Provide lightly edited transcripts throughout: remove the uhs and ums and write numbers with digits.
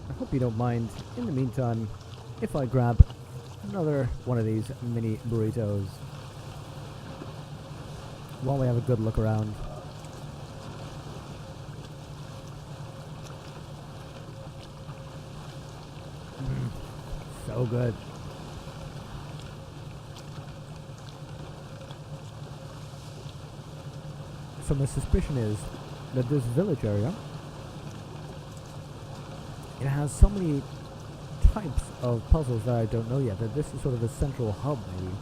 I hope you don't mind, in the meantime, if I grab another one of these mini burritos while we have a good look around. So good. So my suspicion is that this village area, it has so many types of puzzles that I don't know yet, that this is sort of a central hub maybe.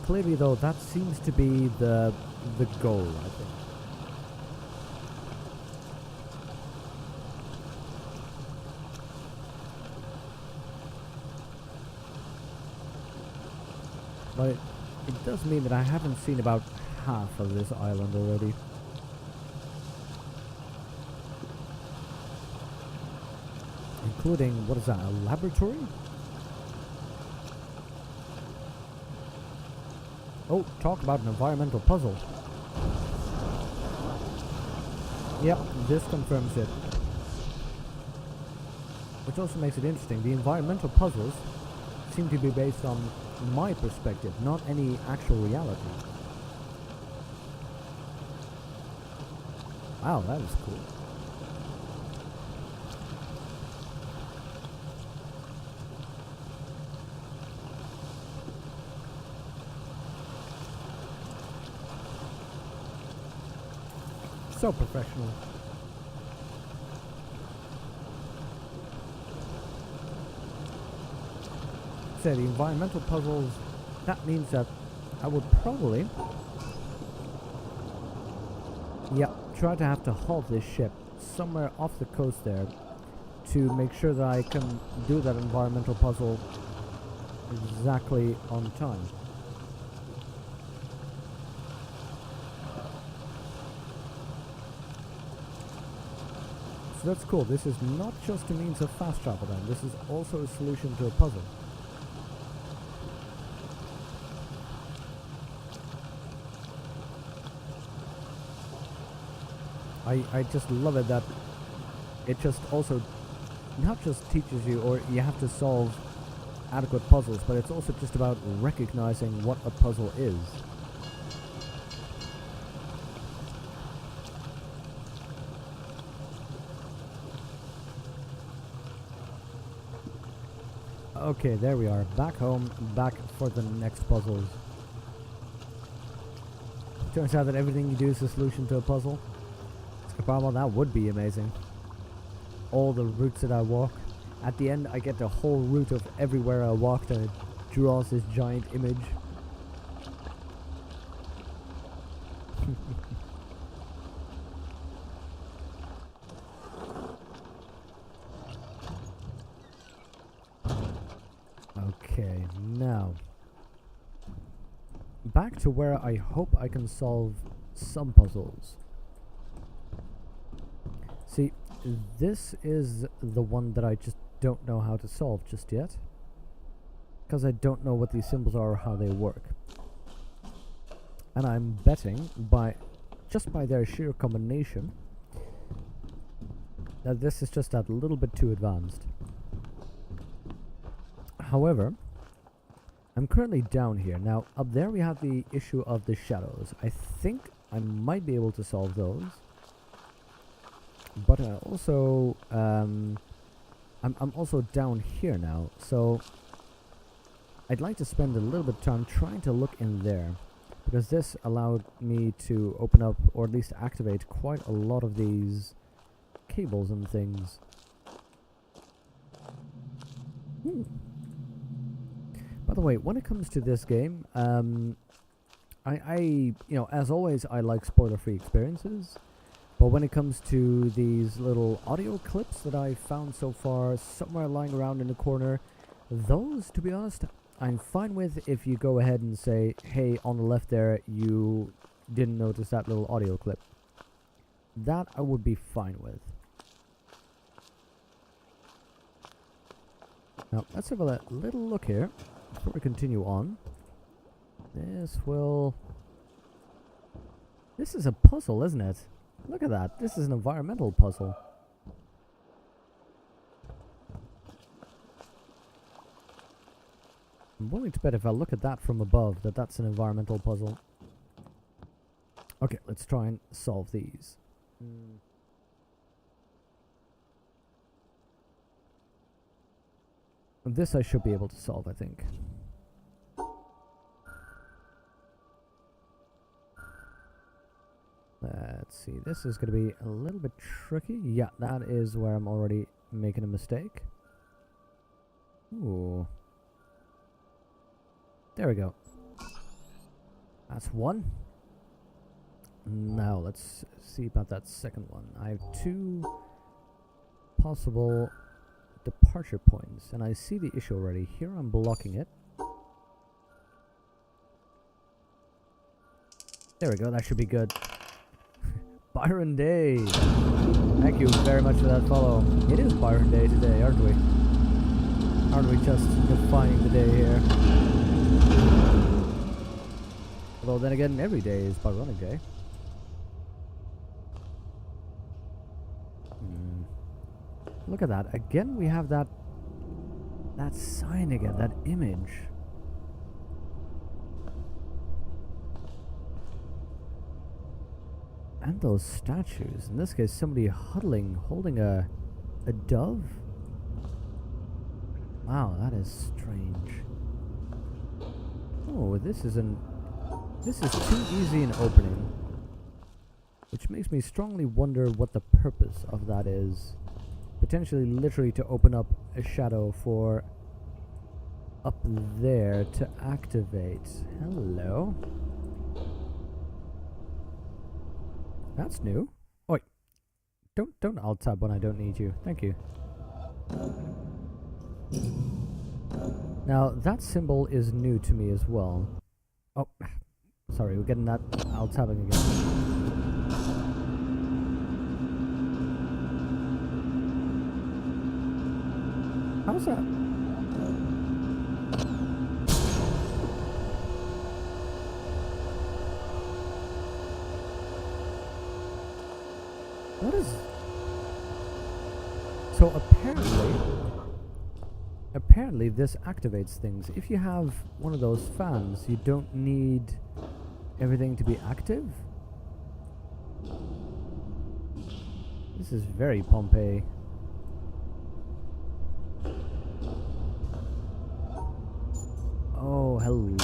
Clearly though, that seems to be the goal, I think. But it does mean that I haven't seen about half of this island already. Including, what is that, a laboratory? Oh, talk about an environmental puzzle. Yep, this confirms it. Which also makes it interesting. The environmental puzzles seem to be based on my perspective, not any actual reality. Wow, that is cool. So professional. Say the environmental puzzles, that means that I would probably, try to have to halt this ship somewhere off the coast there to make sure that I can do that environmental puzzle exactly on time. So that's cool. This is not just a means of fast travel then, this is also a solution to a puzzle. I just love it that it just also not just teaches you, or you have to solve adequate puzzles, but it's also just about recognizing what a puzzle is. Okay, there we are. Back home, back for the next puzzles. Turns out that everything you do is a solution to a puzzle. Well, that would be amazing. All the routes that I walk. At the end, I get the whole route of everywhere I walked, and it draws this giant image. Okay, now back to where I hope I can solve some puzzles. See, this is the one that I just don't know how to solve just yet, because I don't know what these symbols are or how they work. And I'm betting, just by their sheer combination, that this is just that little bit too advanced. However, I'm currently down here. Now, up there we have the issue of the shadows. I think I might be able to solve those. But I also, I'm also down here now, so I'd like to spend a little bit of time trying to look in there, because this allowed me to open up, or at least activate, quite a lot of these cables and things. By the way, when it comes to this game, you know, as always, I like spoiler-free experiences. But when it comes to these little audio clips that I've found so far, somewhere lying around in the corner, those, to be honest, I'm fine with if you go ahead and say, hey, on the left there, you didn't notice that little audio clip. That I would be fine with. Now, let's have a little look here before we continue on. This will... This is a puzzle, isn't it? Look at that. This is an environmental puzzle. I'm willing to bet if I look at that from above that that's an environmental puzzle. Okay, let's try and solve these. This I should be able to solve, I think. Let's see, this is going to be a little bit tricky. Yeah, that is where I'm already making a mistake. Ooh. There we go. That's one. Now, let's see about that second one. I have two possible departure points, and I see the issue already. Here I'm blocking it. There we go, that should be good. Byron Day! Thank you very much for that follow. It is Byron Day today, aren't we? Aren't we just defining the day here? Although then again, every day is Byronic Day. Look at that. Again, we have that sign again, that image. And those statues. In this case, somebody huddling, holding a dove. Wow, that is strange. Oh, this is too easy an opening. Which makes me strongly wonder what the purpose of that is. Potentially literally to open up a shadow for up there to activate. Hello. That's new. Oi. Don't alt tab when I don't need you. Thank you. Now that symbol is new to me as well. Oh, sorry, we're getting that alt tabbing again. How's that? What is... So apparently this activates things. If you have one of those fans, you don't need everything to be active. This is very Pompeii. Oh, hello.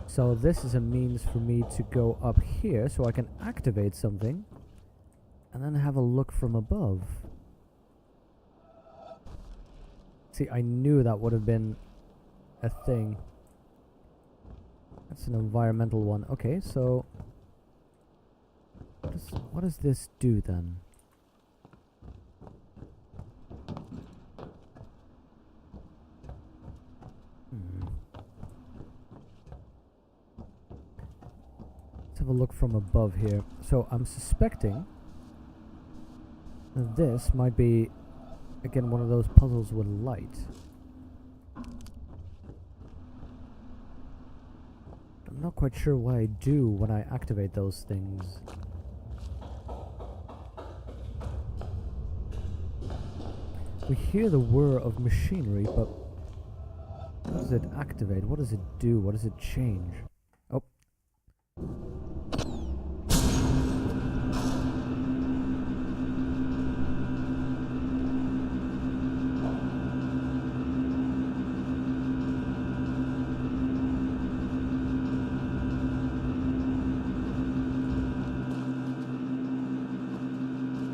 So this is a means for me to go up here so I can activate something and then have a look from above. See, I knew that would have been a thing. That's an environmental one. Okay, so what does this do then? Let's have a look from above here. So I'm suspecting that this might be, again, one of those puzzles with light. I'm not quite sure what I do when I activate those things. We hear the whir of machinery, but what does it activate? What does it do? What does it change? Oh.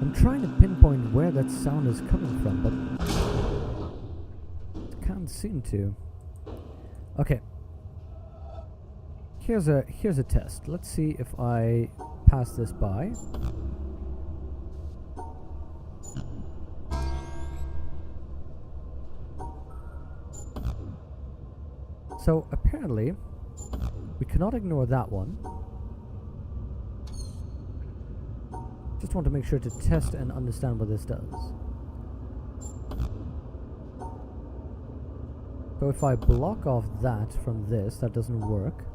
I'm trying to pinpoint where that sound is coming from, but it can't seem to. Okay. Here's a test. Let's see if I pass this by. So apparently we cannot ignore that one. Just want to make sure to test and understand what this does. So if I block off that from this, that doesn't work.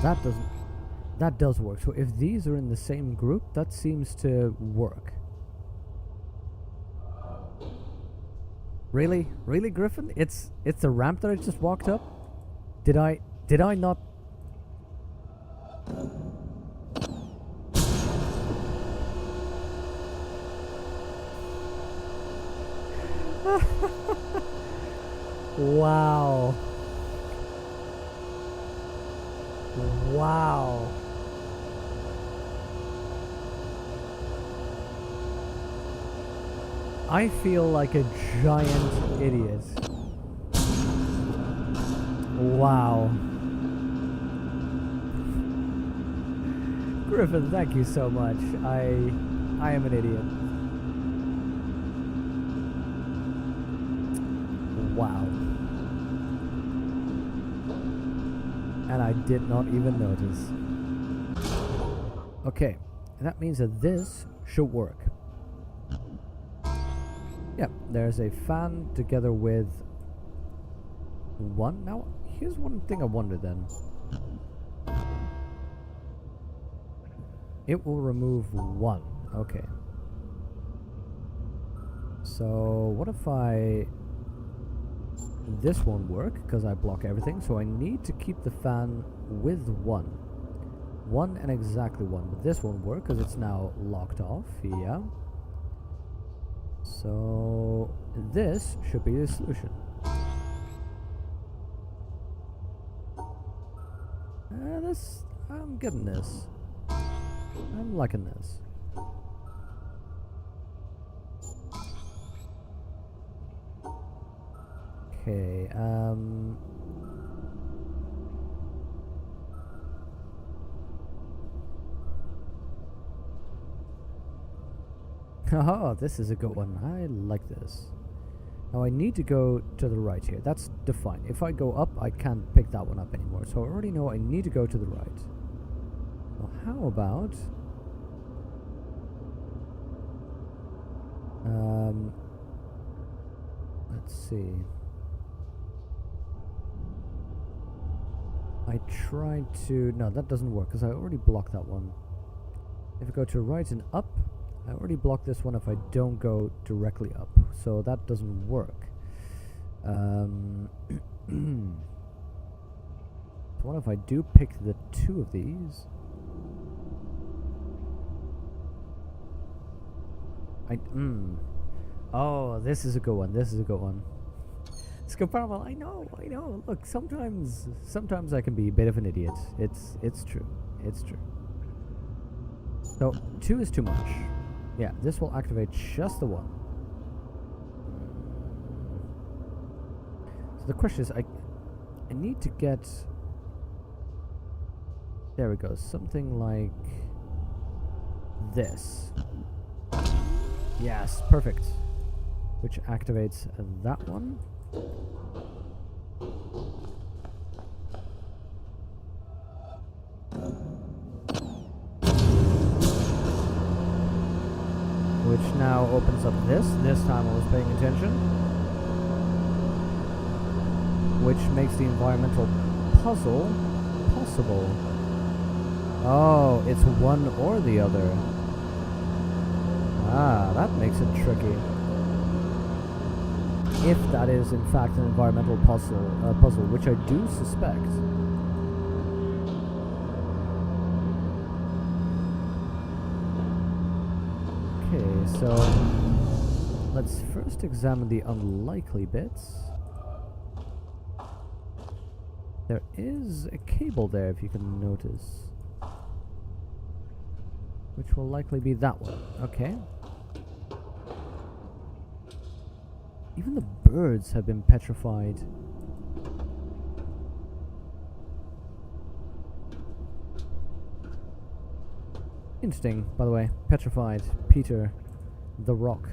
that doesn't... That does work. So if these are in the same group, that seems to work. Really? Really, Griffin? It's the ramp that I just walked up? Did I not... Wow. Wow. I feel like a giant idiot. Wow. Griffin, thank you so much. I am an idiot. Wow. And I did not even notice. Okay, that means that this should work. Yeah, there's a fan together with one. Now, here's one thing I wonder then. It will remove one. Okay. So, what if I... This won't work, because I block everything, so I need to keep the fan with one. One and exactly one, but this won't work, because it's now locked off, yeah. So, this should be the solution. I'm getting this. I'm liking this. Okay, oh, this is a good one. I like this. Now I need to go to the right here. That's defined. If I go up, I can't pick that one up anymore. So I already know I need to go to the right. Well, how about... let's see. I tried to... No, that doesn't work because I already blocked that one. If I go to right and up, I already blocked this one if I don't go directly up. So that doesn't work. So what if I do pick the two of these? Oh, this is a good one. This is a good one. It's comparable. I know. Look, sometimes I can be a bit of an idiot. It's true. It's true. So 2 is too much. Yeah, this will activate just the one. So the question is, I need to get... There we go. Something like this. Yes, perfect. Which activates that one. Which now opens up this. This time I was paying attention. Which makes the environmental puzzle possible. Oh, it's one or the other. Ah, that makes it tricky. If that is in fact an environmental puzzle, which I do suspect. Okay, so let's first examine the unlikely bits. There is a cable there, if you can notice. Which will likely be that one. Okay. Even the birds have been petrified. Interesting, by the way. Petrified. Peter. The Rock.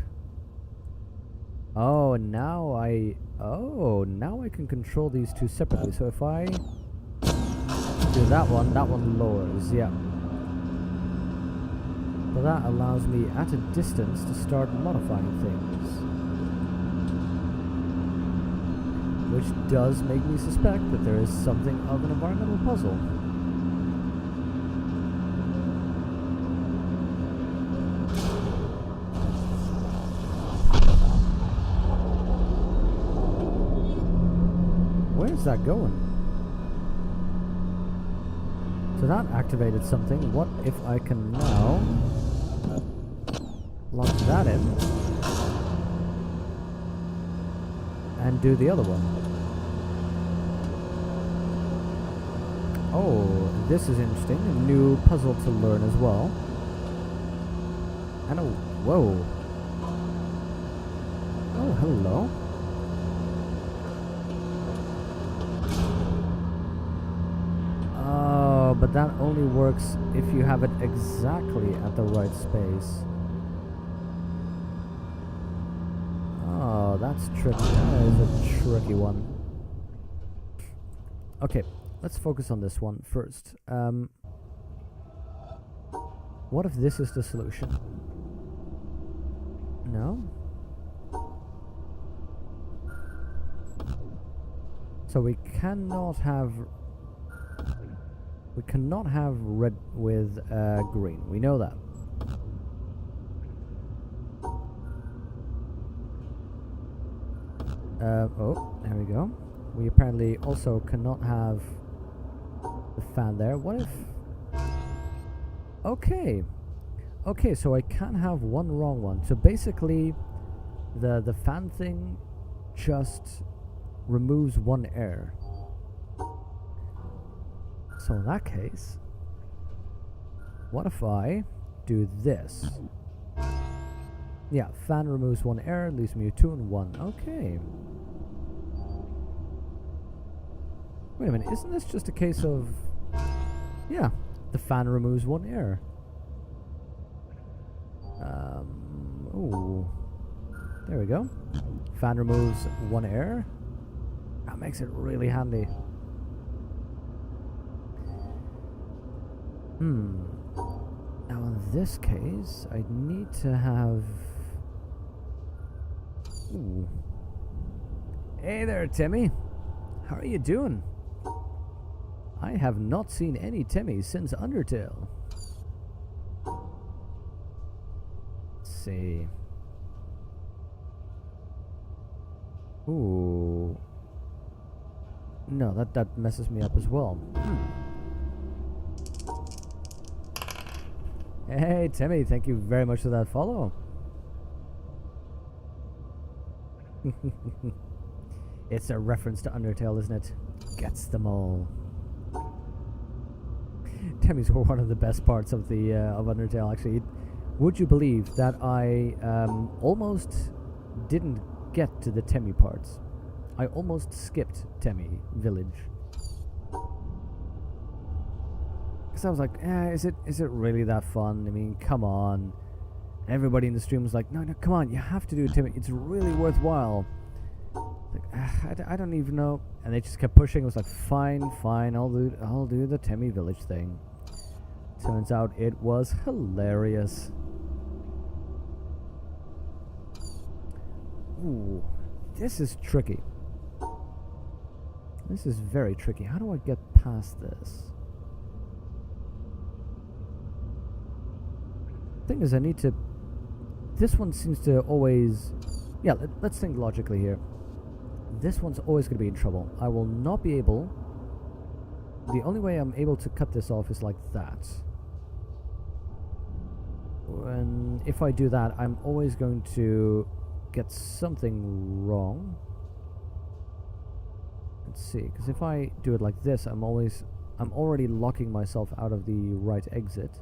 Oh, now I can control these two separately. So if I do that one lowers, yeah. So that allows me at a distance to start modifying things. Which does make me suspect that there is something of an environmental puzzle. Where's that going? So that activated something. What if I can now lock that in and do the other one? Oh, this is interesting. A new puzzle to learn as well. And whoa. Oh, hello. Oh, but that only works if you have it exactly at the right space. Oh, that's tricky. That is a tricky one. Okay, let's focus on this one first. What if this is the solution? No? So we cannot have red with green. We know that. Oh, there we go. We apparently also cannot have the fan there. What if... Okay. Okay, so I can have one wrong one. So basically, the fan thing just removes one air. So in that case, what if I do this? Yeah, fan removes one air, leaves me 2 and 1. Okay. Wait a minute, isn't this just a case of... Yeah, the fan removes one air. Ooh. There we go. Fan removes one air. That makes it really handy. Now in this case, I'd need to have... Ooh. Hey there, Timmy. How are you doing? I have not seen any Timmys since Undertale. Let's see. Ooh. No, that messes me up as well. Hey, Timmy, thank you very much for that follow. It's a reference to Undertale, isn't it? Gets them all. Timmys were one of the best parts of the of Undertale, actually. Would you believe that I almost didn't get to the Temmy parts? I almost skipped Temmy Village. Because I was like, is it really that fun? I mean, come on. Everybody in the stream was like, no, come on, you have to do Temmy. It's really worthwhile. Like, I don't even know. And they just kept pushing. It was like, fine, I'll do the Temmy Village thing. Turns out it was hilarious. Ooh, this is tricky. This is very tricky. How do I get past this? Thing is, I need to... This one seems to always... Yeah, let's think logically here. This one's always going to be in trouble. I will not be able... The only way I'm able to cut this off is like that. And if I do that, I'm always going to get something wrong. Let's see, because if I do it like this, I'm already locking myself out of the right exit.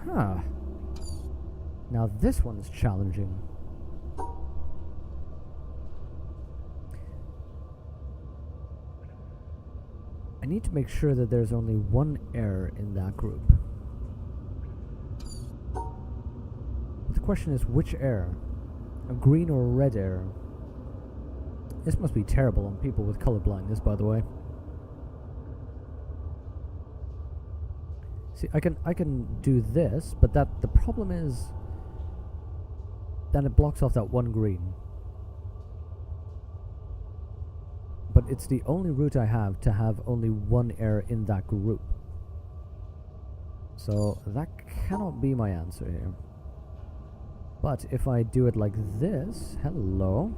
Huh. Now this one's challenging. I need to make sure that there's only one error in that group. But the question is, which error? A green or a red error? This must be terrible on people with color blindness, by the way. See, I can do this, but the problem is that it blocks off that one green. But it's the only route I have to have only one error in that group. So that cannot be my answer here. But if I do it like this, hello,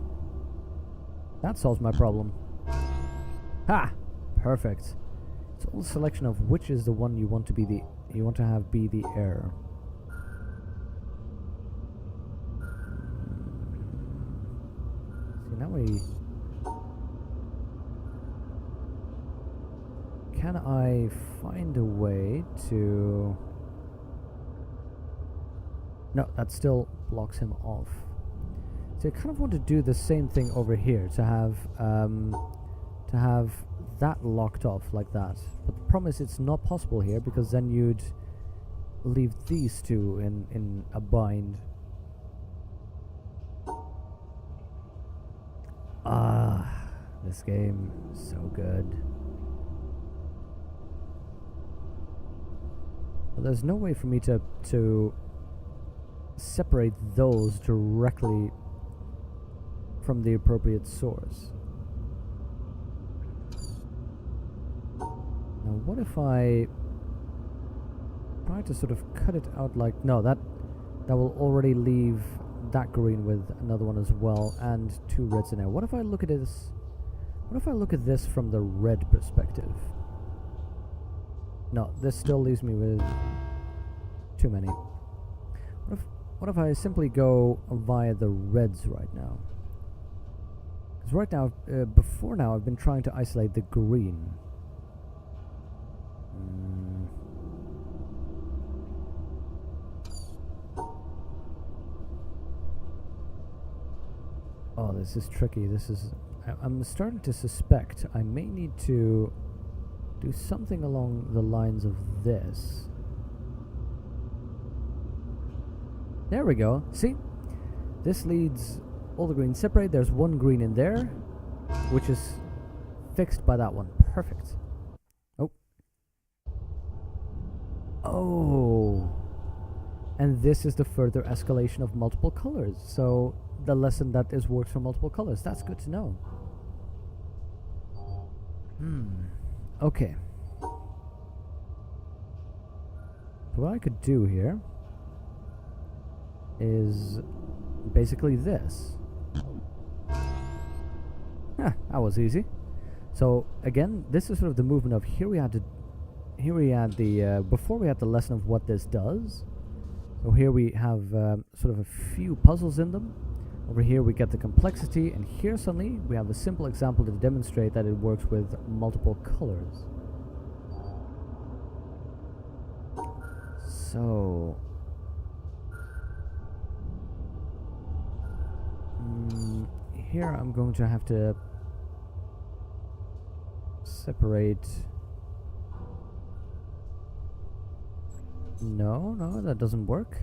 that solves my problem. Ha! Perfect. It's all a selection of which is the one you want to be the have be the error. See, now can I find a way to... No, that still blocks him off. So I kind of want to do the same thing over here, to have that locked off like that. But the problem is it's not possible here, because then you'd leave these two in a bind. Ah, this game is so good. Well, there's no way for me to separate those directly from the appropriate source. Now what if I try to sort of cut it out like... No, that will already leave that green with another one as well, and two reds in there. What if I look at this... What if I look at this from the red perspective? No, this still leaves me with too many. What if I simply go via the reds right now? Because right now, before now, I've been trying to isolate the green. Oh, this is tricky. This is... I'm starting to suspect I may need to do something along the lines of this. There we go. See? This leads all the greens separate. There's one green in there, which is fixed by that one. Perfect. Oh. Oh. And this is the further escalation of multiple colors. So the lesson that is works for multiple colors. That's good to know. Okay. So what I could do here is basically this. That was easy. So again, this is sort of the movement of here we had the before we had the lesson of what this does. So here we have sort of a few puzzles in them. Over here we get the complexity, and here suddenly we have a simple example to demonstrate that it works with multiple colors. So here I'm going to have to separate. No, that doesn't work.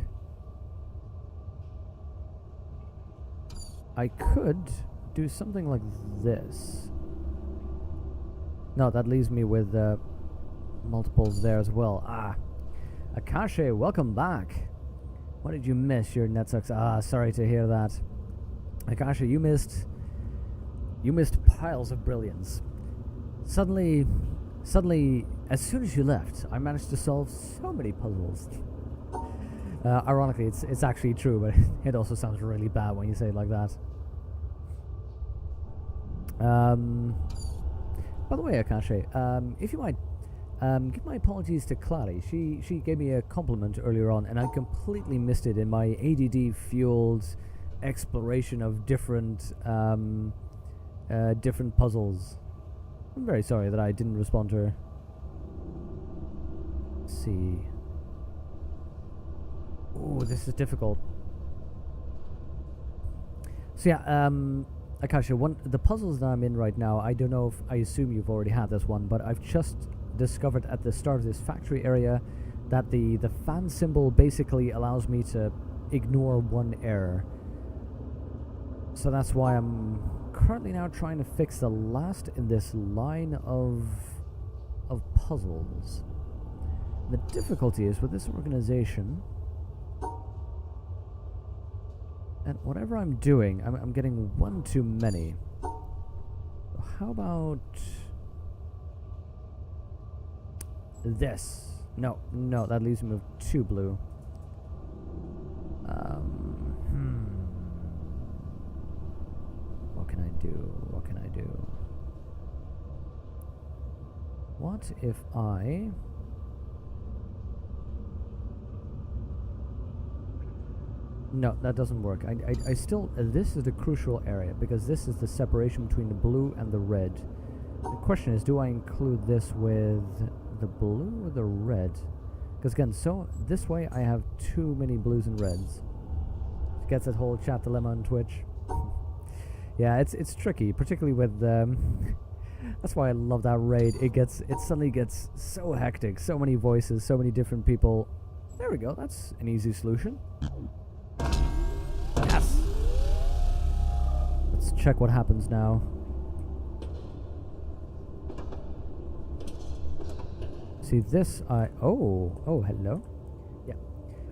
I could do something like this. No, that leaves me with multiples there as well. Ah, Akashe, welcome back. What did you miss? Your net sucks. Ah, sorry to hear that. Akashe, you missed piles of brilliance. Suddenly, as soon as you left, I managed to solve so many puzzles. Ironically, it's actually true, but it also sounds really bad when you say it like that. By the way, Akashe, if you might give my apologies to Clary. She gave me a compliment earlier on, and I completely missed it in my ADD-fueled exploration of different puzzles. I'm very sorry that I didn't respond to her. Let's see. Oh, this is difficult. So yeah, Akasha, the puzzles that I'm in right now, I don't know if, I assume you've already had this one, but I've just discovered at the start of this factory area that the fan symbol basically allows me to ignore one error. So that's why I'm currently now trying to fix the last in this line of puzzles. The difficulty is with this organization, and whatever I'm doing, I'm getting one too many. How about this? No, that leaves me with two blue. What can I do? What if I... No, that doesn't work. I still... this is the crucial area, because this is the separation between the blue and the red. The question is, do I include this with the blue or the red? Because again, so this way I have too many blues and reds. It gets that whole chat dilemma on Twitch. Yeah, it's tricky, particularly with... that's why I love that raid. It suddenly gets so hectic, so many voices, so many different people. There we go, that's an easy solution. Yes! Let's check what happens now. See this, oh, hello. Yeah,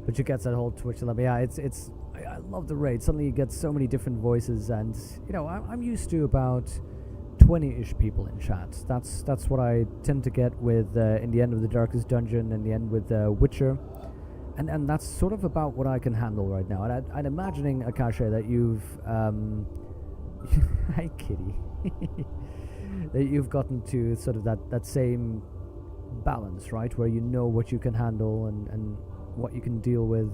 but you get that whole Twitch dilemma. Yeah, I love the raid. Suddenly you get so many different voices, and you know, I'm used to about 20-ish people in chat. That's what I tend to get with in the end of the Darkest Dungeon and the end with Witcher, and that's sort of about what I can handle right now. And I'm imagining, Akasha, that you've hi kitty, that you've gotten to sort of that same balance, right, where you know what you can handle and what you can deal with.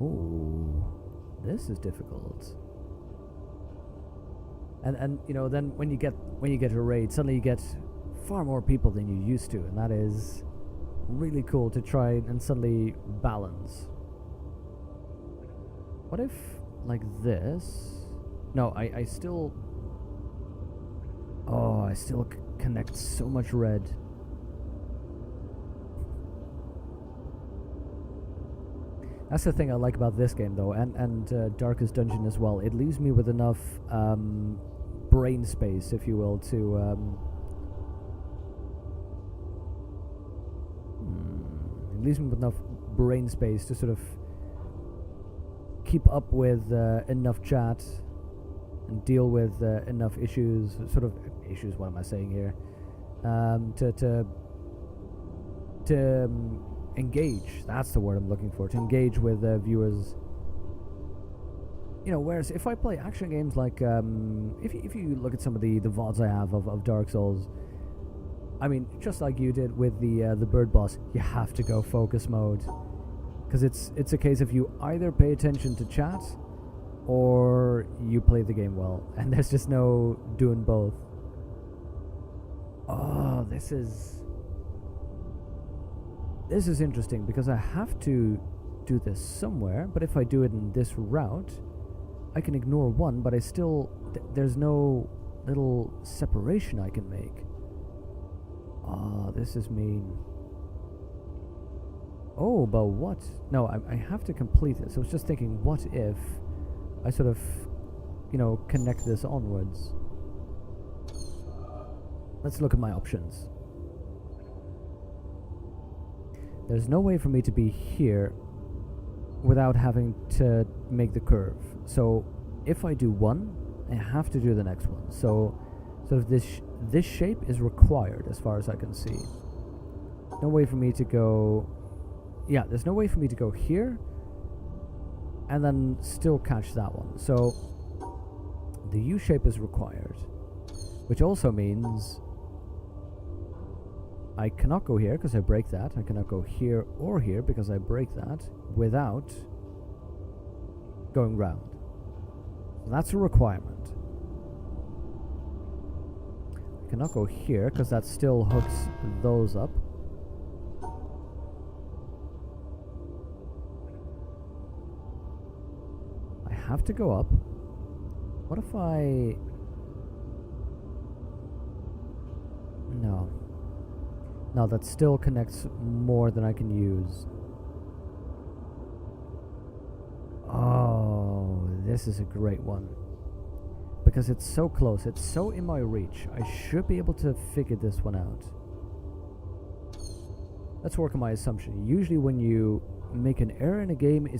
Ooh, this is difficult. And you know, then when you get a raid, suddenly you get far more people than you used to, and that is really cool to try and suddenly balance. What if like this? No, I still... Oh, I still connect so much red. That's the thing I like about this game, though, and Darkest Dungeon as well. It leaves me with enough brain space, if you will, to... it leaves me with enough brain space to sort of keep up with enough chat and deal with enough issues, what am I saying here? To engage, that's the word I'm looking for, to engage with viewers. You know, whereas if I play action games like, if you look at some of the VODs I have of Dark Souls, I mean, just like you did with the bird boss, you have to go focus mode. Because it's a case of you either pay attention to chat, or you play the game well, and there's just no doing both. Oh, this is interesting, because I have to do this somewhere, but if I do it in this route, I can ignore one, but I still... there's no little separation I can make. Oh, this is mean. Oh, but what? No, I have to complete this. I was just thinking, what if I sort of, you know, connect this onwards? Let's look at my options. There's no way for me to be here without having to make the curve. So if I do one, I have to do the next one. So sort of this shape is required as far as I can see. No way for me to go... Yeah, there's no way for me to go here and then still catch that one. So the U shape is required, which also means I cannot go here because I break that. I cannot go here or here because I break that without going round. So that's a requirement. I cannot go here because that still hooks those up. I have to go up. What if I... No, that still connects more than I can use. Oh, this is a great one. Because it's so close, it's so in my reach. I should be able to figure this one out. Let's work on my assumption. Usually when you make an error in a game, it's